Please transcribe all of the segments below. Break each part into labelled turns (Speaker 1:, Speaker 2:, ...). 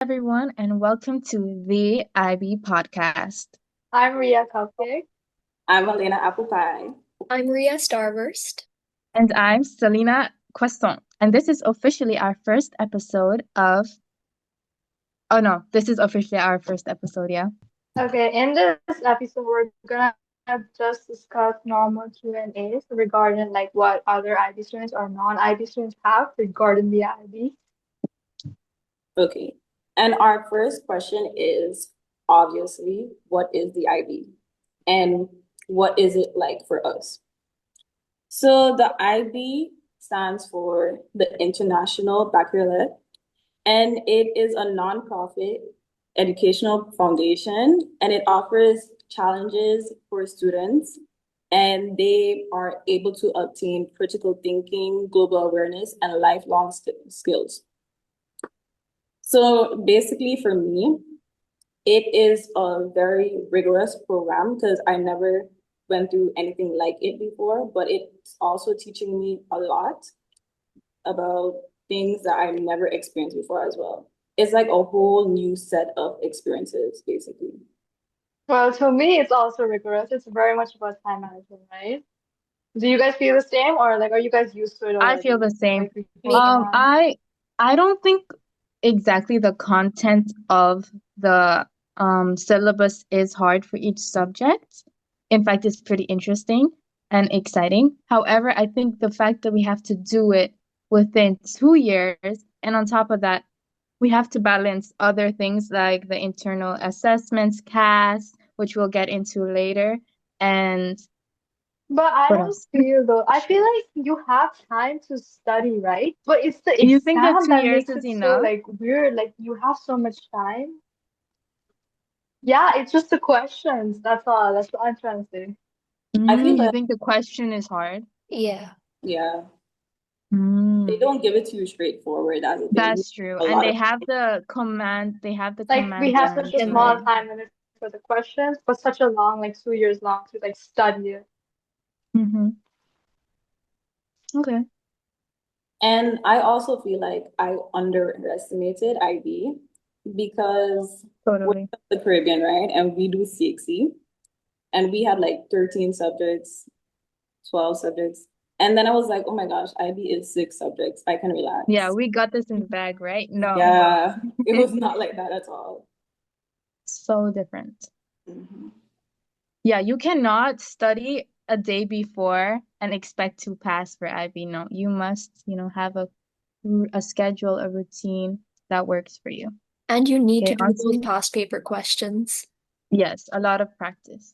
Speaker 1: everyone, and welcome to the IB podcast.
Speaker 2: I'm Ria Cupcake.
Speaker 3: I'm Elena Apple Pie.
Speaker 4: I'm Ria Starburst.
Speaker 1: And I'm Selena Croissant. And this is officially our first episode of. Oh no, this is officially our first episode, yeah?
Speaker 2: Okay, in this episode, we're gonna just discuss normal Q&As regarding like what other IB students or non-IB students have regarding the IB.
Speaker 3: Okay. And our first question is obviously, what is the IB? And what is it like for us? So the IB stands for the International Baccalaureate, and it is a nonprofit educational foundation, and it offers challenges for students, and they are able to obtain critical thinking, global awareness, and lifelong skills. So basically, for me, it is a very rigorous program because I never went through anything like it before, but it's also teaching me a lot about things that I've never experienced before as well. It's like a whole new set of experiences, basically.
Speaker 2: Well, to me, it's also rigorous. It's very much about time management, right? Do you guys feel the same, or like are you guys used to it
Speaker 1: I feel the
Speaker 2: already?
Speaker 1: same.
Speaker 2: Like
Speaker 4: Me
Speaker 2: beforehand?
Speaker 1: I don't think exactly the content of the syllabus is hard for each subject. In fact, it's pretty interesting and exciting. However, I think the fact that we have to do it within 2 years, and on top of that, we have to balance other things like the internal assessments, CAS, which we'll get into later, and
Speaker 2: But I
Speaker 1: what
Speaker 2: don't
Speaker 1: else?
Speaker 2: feel though. I feel like you have time to study, right? But it's the
Speaker 1: You think that
Speaker 2: exam
Speaker 1: two
Speaker 2: that
Speaker 1: years
Speaker 2: makes
Speaker 1: is
Speaker 2: it so
Speaker 1: enough?
Speaker 2: like weird. Like you have so much time. Yeah, it's just the questions. That's all. That's what I'm trying to say.
Speaker 3: I feel
Speaker 1: You
Speaker 3: like,
Speaker 1: think the question is hard?
Speaker 4: Yeah.
Speaker 3: yeah, they
Speaker 1: Mm.
Speaker 3: don't give it to you straightforward. That's the thing. You
Speaker 1: That's true.
Speaker 3: have a
Speaker 1: And
Speaker 3: lot
Speaker 1: they
Speaker 3: of,
Speaker 1: have the command, they have the
Speaker 2: Like we
Speaker 1: command
Speaker 2: have such a
Speaker 1: lines,
Speaker 4: And
Speaker 2: small
Speaker 1: right?
Speaker 4: then
Speaker 2: time limit for the questions, but such a long, like 2 years long to like study it.
Speaker 1: Mm-hmm. Okay.
Speaker 3: and I also feel like I underestimated IB because we're
Speaker 1: Totally.
Speaker 3: from the Caribbean, right? And we do CXC, and we had like 13 subjects, 12 subjects. And then I was like, oh my gosh, IB is 6 subjects. I can
Speaker 1: Yeah,
Speaker 3: relax.
Speaker 1: we got this in the bag, right? No.
Speaker 3: Yeah, it was not like that at all.
Speaker 1: So different.
Speaker 3: Mhm.
Speaker 1: Yeah, you cannot study a day before and expect to pass for IB. No, you must, have a schedule, a routine that works for you.
Speaker 4: you need
Speaker 1: Okay,
Speaker 4: to do
Speaker 1: on
Speaker 4: those
Speaker 1: to
Speaker 4: past paper questions.
Speaker 1: yes, a lot of practice.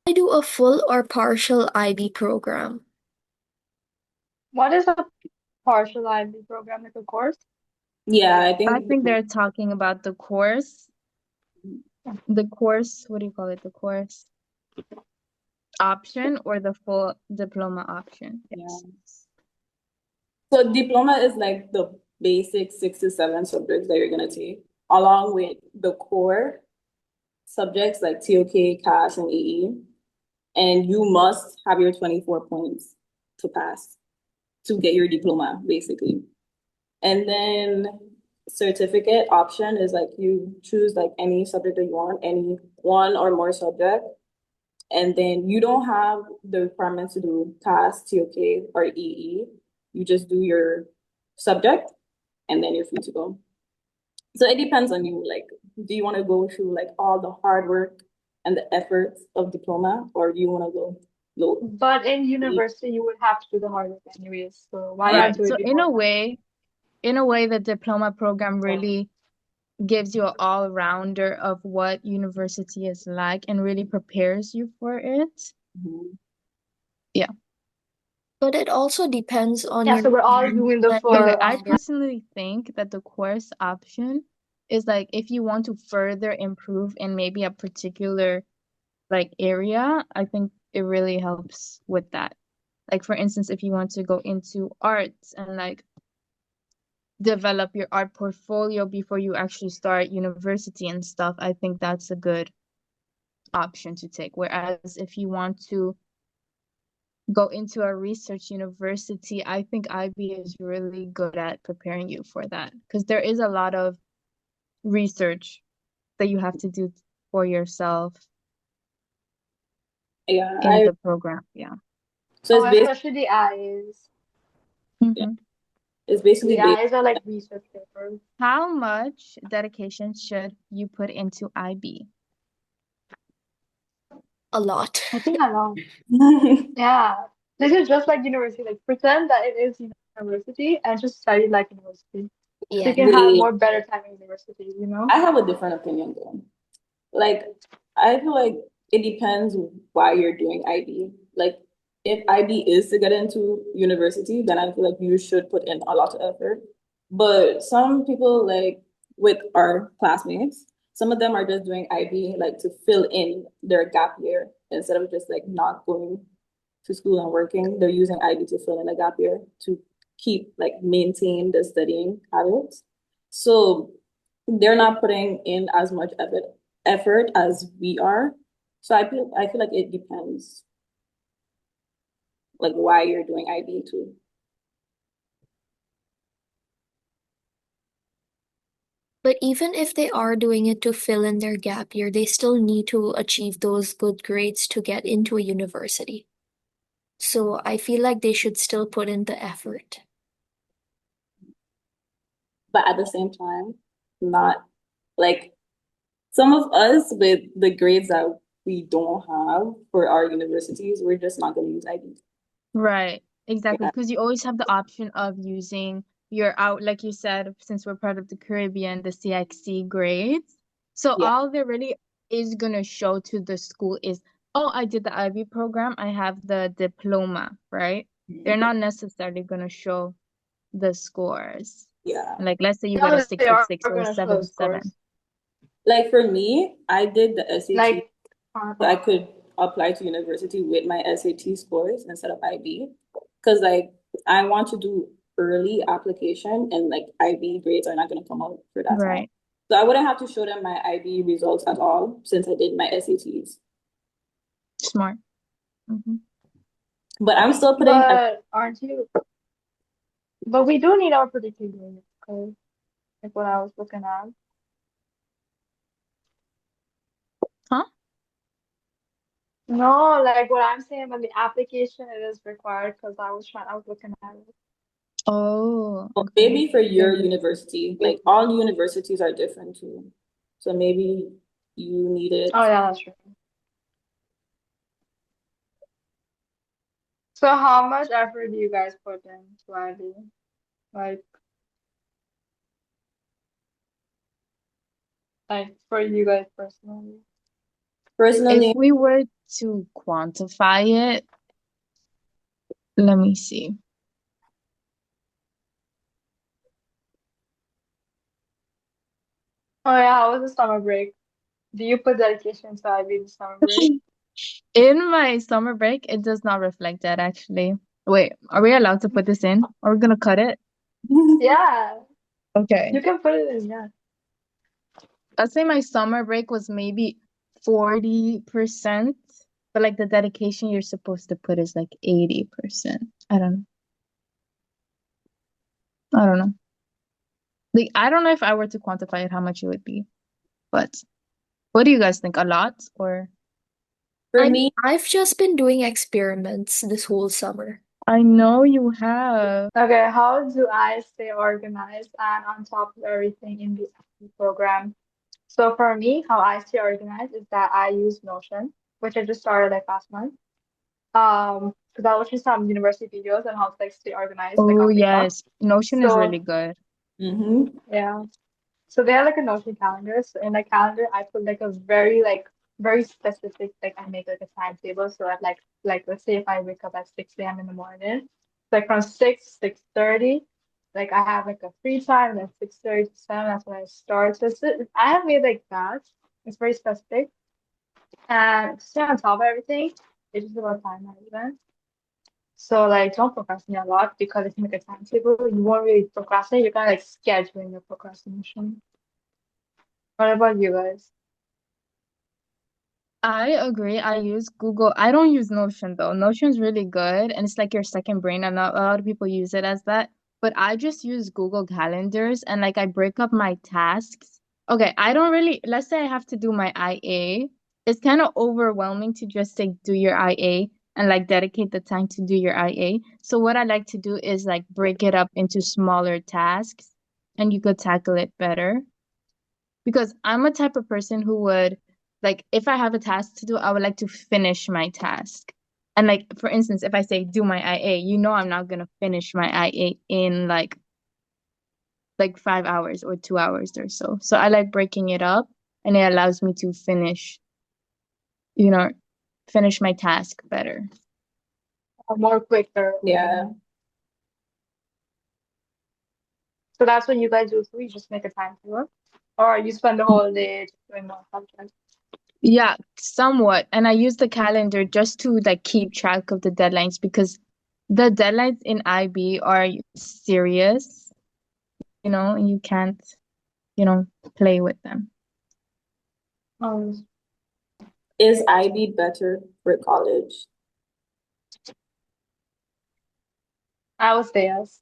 Speaker 4: I do a full or partial IB program.
Speaker 2: What is a partial IB program, like a course?
Speaker 3: Yeah, I
Speaker 1: I
Speaker 3: think
Speaker 1: think they're talking about the course, what do you call it? The course option or the full diploma option.
Speaker 3: yeah.
Speaker 1: Yes.
Speaker 3: So diploma is like the basic 6 to 7 subjects that you're gonna take, along with the core subjects like TOK, CAS, and EE. And you must have your 24 points to pass to get your diploma, basically. And then certificate option is like you choose like any subject that you want, any one or more subject. And then you don't have the requirements to do CAS, TOK, or EE. You just do your subject and then you're free to go. So it depends on you. Like, do you want to go through like all the hard work and the efforts of diploma, or do you want to go low?
Speaker 2: But in university, you would have to do the hard work anyways. So why not
Speaker 1: Right.
Speaker 2: do
Speaker 1: So
Speaker 2: it beforehand?
Speaker 1: in a way, the diploma program really gives you an all-rounder of what university is like and really prepares you for it.
Speaker 3: Mhm.
Speaker 1: Yeah.
Speaker 4: But it also depends on
Speaker 2: Yeah,
Speaker 4: your
Speaker 2: so we're all
Speaker 4: requirements
Speaker 2: doing the
Speaker 4: that
Speaker 1: Okay,
Speaker 4: you
Speaker 2: full
Speaker 1: I
Speaker 4: have.
Speaker 1: personally think that the course option is like if you want to further improve in maybe a particular like area, I think it really helps with that. Like for instance, if you want to go into arts and like develop your art portfolio before you actually start university and stuff, I think that's a good option to take. Whereas if you want to go into a research university, I think IB is really good at preparing you for that because there is a lot of research that you have to do for yourself
Speaker 3: Yeah,
Speaker 1: in the program. Yeah.
Speaker 3: so
Speaker 2: Oh,
Speaker 3: it's basically,
Speaker 2: especially the eyes.
Speaker 3: yeah,
Speaker 1: Hmm.
Speaker 3: it's basically
Speaker 2: The
Speaker 3: based.
Speaker 2: eyes are like research papers.
Speaker 1: How much dedication should you put into IB?
Speaker 4: A lot.
Speaker 2: I think I know. Yeah. This is just like university. Like pretend that it is university and just study like university. So you
Speaker 4: Yeah.
Speaker 2: can have
Speaker 3: Wait,
Speaker 2: more better time in university, you know?
Speaker 3: I have a different opinion though. Like, I feel like it depends why you're doing IB. Like, if IB is to get into university, then I feel like you should put in a lot of effort. But some people, like with our classmates, some of them are just doing IB like to fill in their gap year instead of just like not going to school and working. They're using IB to fill in a gap year to keep like maintain the studying habits. So they're not putting in as much effort as we are. So I feel like it depends like why you're doing IB too.
Speaker 4: But even if they are doing it to fill in their gap year, they still need to achieve those good grades to get into a university. So I feel like they should still put in the effort.
Speaker 3: But at the same time, not like some of us with the grades that we don't have for our universities, we're just not going to use IB.
Speaker 1: Right, exactly.
Speaker 3: Yeah,
Speaker 1: Because you always have the option of using your out, like you said, since we're part of the Caribbean, the CXC grades. So
Speaker 3: yeah.
Speaker 1: all there really is gonna show to the school is, oh, I did the IB program, I have the diploma, right? They're not necessarily gonna show the scores.
Speaker 3: Yeah.
Speaker 1: Like let's say you got a
Speaker 2: No, they are
Speaker 1: 6.6 or a
Speaker 2: gonna show the
Speaker 1: 7.7.
Speaker 2: scores.
Speaker 3: Like for me, I did the SAT
Speaker 2: Like, uh,
Speaker 3: so I could apply to university with my SAT scores instead of IB. Because like I want to do early application and like IB grades are not going to come out for that time.
Speaker 1: Right.
Speaker 3: So I wouldn't have to show them my IB results at all since I did my SATs.
Speaker 1: Smart. Hmm.
Speaker 3: But I'm still putting
Speaker 2: but aren't you? But we do need our predicted grades, okay? Like what I was looking at.
Speaker 1: Huh?
Speaker 2: No, like what I'm saying about the application, it is required because I was looking at it.
Speaker 1: Oh, okay.
Speaker 3: maybe for your
Speaker 1: Then
Speaker 3: university, like all universities are different too. So maybe you need it.
Speaker 2: Oh yeah, that's true. So how much effort do you guys put into IB? Like, like for you guys personally?
Speaker 1: if
Speaker 3: Personally,
Speaker 1: we were to quantify it, let me see.
Speaker 2: Oh yeah, how was the summer break? Do you put dedication to IB the summer break?
Speaker 1: In my summer break, it does not reflect that actually. Wait, are we allowed to put this in? Are we gonna cut it?
Speaker 2: Yeah,
Speaker 1: Okay.
Speaker 2: you can put it in, yeah.
Speaker 1: I'd say my summer break was maybe 40%, but like the dedication you're supposed to put is like 80%. I don't know. I don't know. Like I don't know if I were to quantify it how much it would be, but what do you guys think? A lot or
Speaker 3: for
Speaker 4: I mean,
Speaker 3: me,
Speaker 4: I've just been doing experiments this whole summer.
Speaker 1: I know you have.
Speaker 2: Okay, how do I stay organized and on top of everything in the IB program? So for me, how I stay organized is that I use Notion, which I just started like last month. Because I watched some university videos on how to like stay organized, like
Speaker 1: Oh
Speaker 2: on TikTok.
Speaker 1: yes, Notion is really
Speaker 2: So
Speaker 1: good.
Speaker 3: mm-hmm.
Speaker 2: yeah, so they have like a Notion calendar. So in the calendar, I put like a very very specific like I make like a timetable. So at like let's say if I wake up at 6 a.m. in the morning, like from 6:30, like I have like a free time. And then 6:30 to 7, that's when I start. So I have made like that. It's very specific and to stay on top of everything. It's just about time management. So like don't procrastinate a lot because if you make a timetable, you won't really procrastinate. You're kind of like scheduling your procrastination. What about you guys?
Speaker 1: I agree. I use Google. I don't use Notion though. Notion's really good and it's like your second brain. And not a lot of people use it as that. But I just use Google Calendars and like I break up my tasks. Okay, I don't really, let's say I have to do my IA. It's kind of overwhelming to just like do your IA and like dedicate the time to do your IA. So what I like to do is like break it up into smaller tasks and you could tackle it better because I'm a type of person who would like if I have a task to do, I would like to finish my task. And like for instance, if I say do my IA, you know I'm not gonna finish my IA in like 5 hours or 2 hours or so. So I like breaking it up and it allows me to you know, finish my task better.
Speaker 2: More quicker.
Speaker 3: Yeah.
Speaker 2: So that's what you guys do. So you just make a timetable, or you spend the whole day just doing one subject.
Speaker 1: Yeah, somewhat. And I use the calendar just to like keep track of the deadlines because the deadlines in IB are serious, and you can't, play with them.
Speaker 2: Um,
Speaker 3: Is IB better for college?
Speaker 2: I would say yes.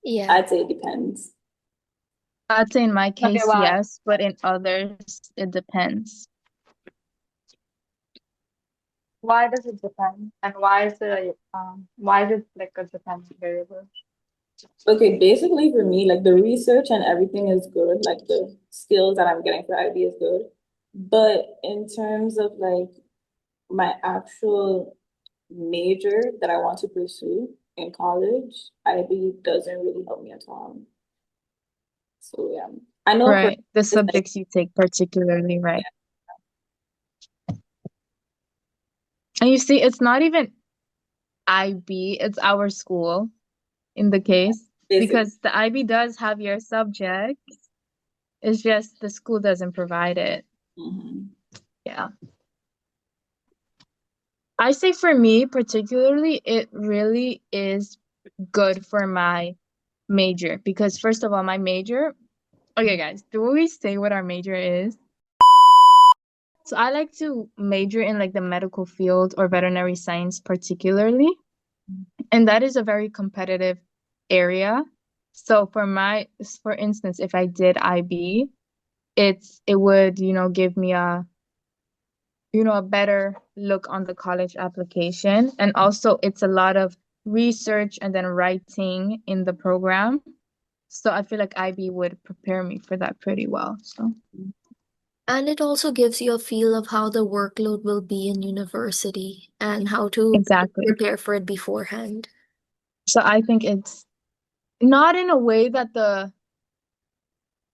Speaker 4: Yeah.
Speaker 3: I'd say it depends.
Speaker 1: I'd say in my
Speaker 2: Okay,
Speaker 1: case,
Speaker 2: why?
Speaker 1: yes, but in others, it depends.
Speaker 2: Why does it depend? And why is it like a dependent variable?
Speaker 3: Okay, basically for me, like the research and everything is good, like the skills that I'm getting for IB is good. But in terms of like my actual major that I want to pursue in college, IB doesn't really help me at all. So yeah, I know for
Speaker 1: Right. The
Speaker 3: it's like
Speaker 1: subjects you take particularly, right? And you see, it's not even IB, it's our school in the case,
Speaker 3: basically.
Speaker 1: because the IB does have your subject. It's just the school doesn't provide it.
Speaker 3: Mhm.
Speaker 1: Yeah. I say for me particularly, it really is good for my major because first of all, my major, okay guys, do we say what our major is? So I like to major in like the medical field or veterinary science particularly, and that is a very competitive area. So for instance, if I did IB, it would, give me a better look on the college application. And also it's a lot of research and then writing in the program. So I feel like IB would prepare me for that pretty well. So
Speaker 4: And it also gives you a feel of how the workload will be in university and how to
Speaker 1: exactly.
Speaker 4: prepare for it beforehand.
Speaker 1: So I think it's not in a way that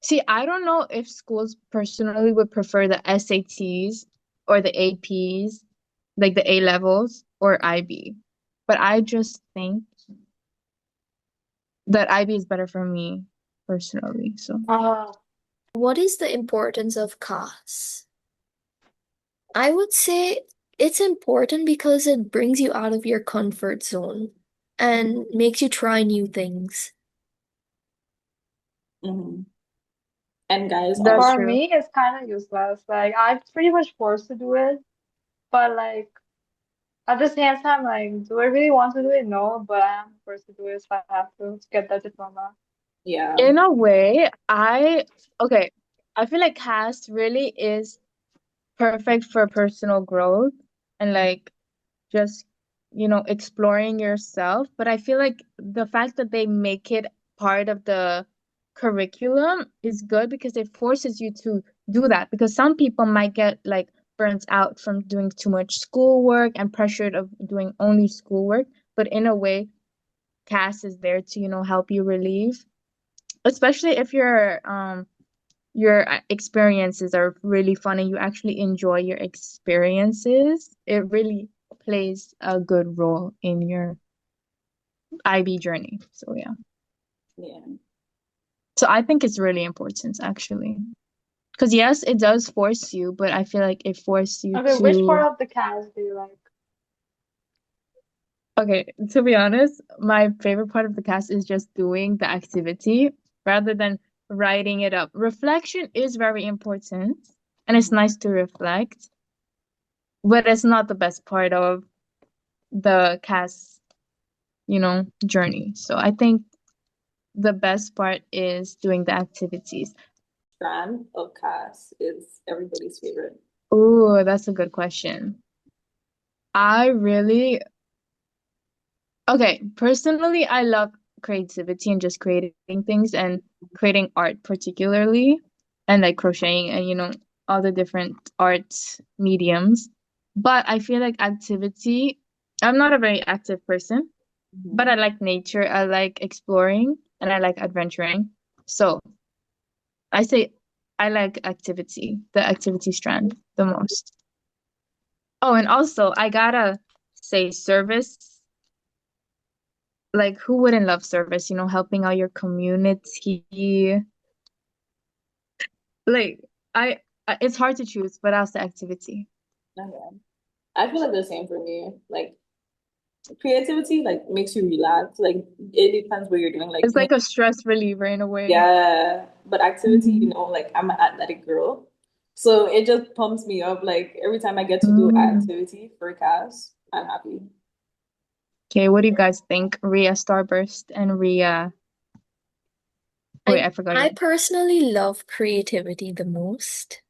Speaker 1: see, I don't know if schools personally would prefer the SATs or the APs, like the A levels or IB. But I just think that IB is better for me personally. So
Speaker 2: Uh,
Speaker 4: What is the importance of CAS? I would say it's important because it brings you out of your comfort zone and makes you try new things.
Speaker 3: Mhm. And guys,
Speaker 1: that's
Speaker 3: also
Speaker 2: for
Speaker 1: true.
Speaker 2: me, it's kind of useless. Like I'm pretty much forced to do it, but like at the same time, like, do I really want to do it? No, but I am forced to do it, so I have to get that diploma.
Speaker 3: yeah.
Speaker 1: In a way, okay, I feel like CAST really is perfect for personal growth and like just, exploring yourself. But I feel like the fact that they make it part of the curriculum is good because it forces you to do that. Because some people might get like burnt out from doing too much schoolwork and pressured of doing only schoolwork. But in a way, CAS is there to, help you relieve, especially if your experiences are really fun and you actually enjoy your experiences. It really plays a good role in your IB journey. So yeah.
Speaker 3: Yeah.
Speaker 1: So I think it's really important actually. Because yes, it does force you, but I feel like it forces you
Speaker 2: Okay, which
Speaker 1: to
Speaker 2: part of the cast do you like?
Speaker 1: okay, to be honest, my favorite part of the cast is just doing the activity rather than writing it up. Reflection is very important and it's
Speaker 3: Mhm.
Speaker 1: nice to reflect. but it's not the best part of the cast, journey. So I think the best part is doing the activities.
Speaker 3: Strand of cast is everybody's favorite?
Speaker 1: Ooh, that's a good question. I really, okay, personally, I love creativity and just creating things and creating art particularly, and like crocheting and all the different art mediums. But I feel like activity, I'm not a very active person, but I
Speaker 3: Mhm.
Speaker 1: like nature, I like exploring, and I like adventuring. So I say I like activity, the activity strand the most. Oh, and also I gotta say service, like who wouldn't love service, helping out your community. Like it's hard to choose, but I'll say activity.
Speaker 3: Okay. I feel like the same for me. Like creativity like makes you relax. Like it depends what you're doing. Like
Speaker 1: It's like a stress reliever in a way.
Speaker 3: yeah, but activity,
Speaker 1: Mhm.
Speaker 3: like I'm an athletic girl. So it just pumps me up. Like every time I get to do
Speaker 1: Mm.
Speaker 3: activity for CAS, I'm happy.
Speaker 1: Okay, what do you guys think? Rhea Starburst and Rhea. Wait,
Speaker 4: I
Speaker 1: I forgot your.
Speaker 4: I personally love creativity the most.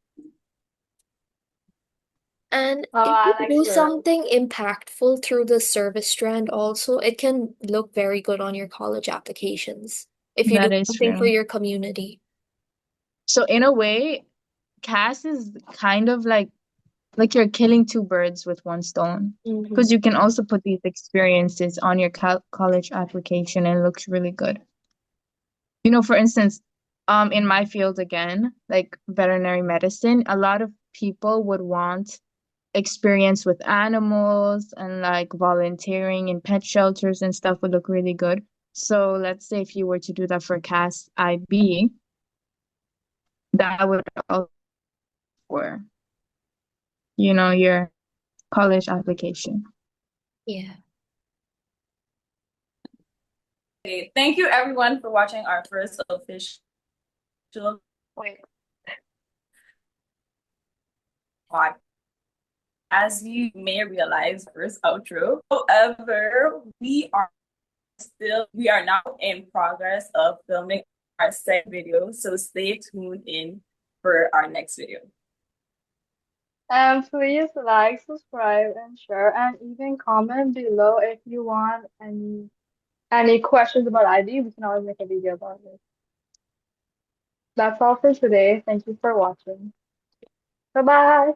Speaker 4: And
Speaker 2: Oh,
Speaker 4: if
Speaker 2: I
Speaker 4: you
Speaker 2: like
Speaker 4: do
Speaker 2: service.
Speaker 4: something impactful through the service strand also, it can look very good on your college applications if you do
Speaker 1: That is
Speaker 4: something for
Speaker 1: true.
Speaker 4: your community.
Speaker 1: So in a way, CAS is kind of like you're killing two birds with one stone.
Speaker 4: Hmm.
Speaker 1: Because you can also put these experiences on your college application and it looks really good. For instance, in my field again, like veterinary medicine, a lot of people would want experience with animals and like volunteering in pet shelters and stuff would look really good. So let's say if you were to do that for CAS IB, that would also for, your college application.
Speaker 4: Yeah.
Speaker 3: Okay, thank you everyone for watching our first official
Speaker 2: Wait.
Speaker 3: podcast. As you may realize, first outro. However, we are now in progress of filming our second video, so stay tuned in for our next video.
Speaker 2: And please like, subscribe, and share, and even comment below if you want any questions about ID. We can always make a video about it. That's all for today. Thank you for watching. Bye bye.